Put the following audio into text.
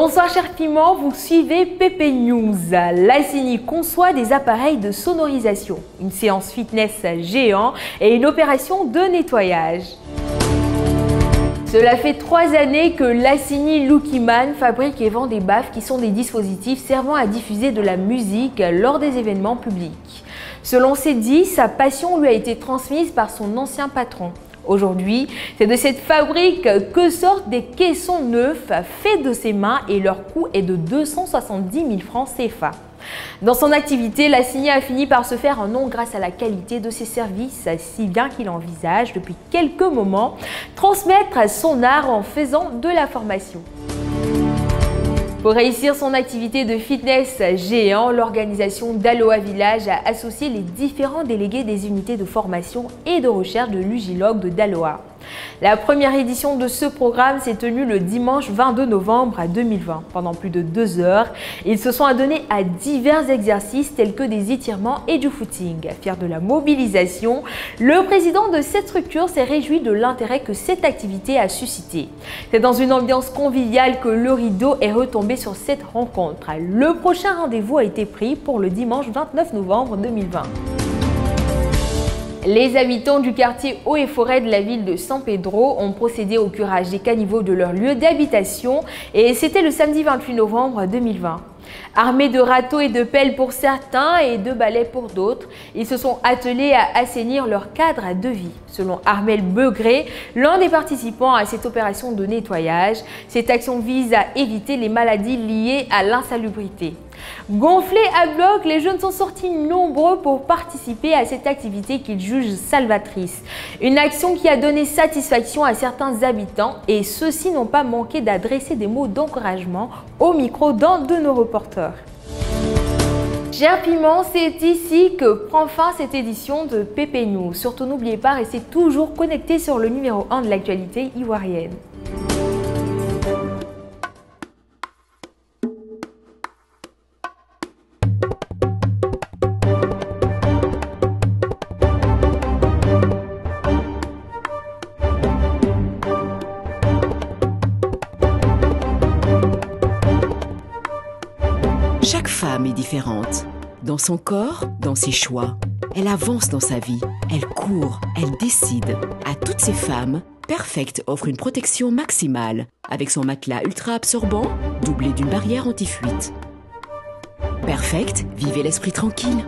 Bonsoir chers piments, vous suivez Pépé News. Lassigny conçoit des appareils de sonorisation, une séance fitness géant et une opération de nettoyage. Cela fait 3 années que Lassigny Lookyman fabrique et vend des baffes qui sont des dispositifs servant à diffuser de la musique lors des événements publics. Selon ses dits, sa passion lui a été transmise par son ancien patron. Aujourd'hui, c'est de cette fabrique que sortent des caissons neufs faits de ses mains et leur coût est de 270 000 francs CFA. Dans son activité, Lassigny a fini par se faire un nom grâce à la qualité de ses services, si bien qu'il envisage depuis quelques moments transmettre son art en faisant de la formation. Pour réussir son activité de fitness géant, l'organisation d'Aloha Village a associé les différents délégués des unités de formation et de recherche de l'Ugilogue de Daloa. La première édition de ce programme s'est tenue le dimanche 22 novembre 2020. Pendant plus de 2 heures, ils se sont adonnés à divers exercices tels que des étirements et du footing. Fier de la mobilisation, le président de cette structure s'est réjoui de l'intérêt que cette activité a suscité. C'est dans une ambiance conviviale que le rideau est retombé sur cette rencontre. Le prochain rendez-vous a été pris pour le dimanche 29 novembre 2020. Les habitants du quartier Eaux et Forêts de la ville de San Pedro ont procédé au curage des caniveaux de leur lieu d'habitation et c'était le samedi 28 novembre 2020. Armés de râteaux et de pelles pour certains et de balais pour d'autres, ils se sont attelés à assainir leur cadre de vie. Selon Armel Beugré, l'un des participants à cette opération de nettoyage, cette action vise à éviter les maladies liées à l'insalubrité. Gonflés à bloc, les jeunes sont sortis nombreux pour participer à cette activité qu'ils jugent salvatrice. Une action qui a donné satisfaction à certains habitants et ceux-ci n'ont pas manqué d'adresser des mots d'encouragement au micro d'un de nos reporters. Chers piments, c'est ici que prend fin cette édition de Pépé News. Surtout n'oubliez pas, restez toujours connectés sur le numéro 1 de l'actualité ivoirienne. Chaque femme est différente. Dans son corps, dans ses choix. Elle avance dans sa vie. Elle court, elle décide. À toutes ces femmes, Perfect offre une protection maximale avec son matelas ultra absorbant, doublé d'une barrière anti-fuite. Perfect, vivez l'esprit tranquille.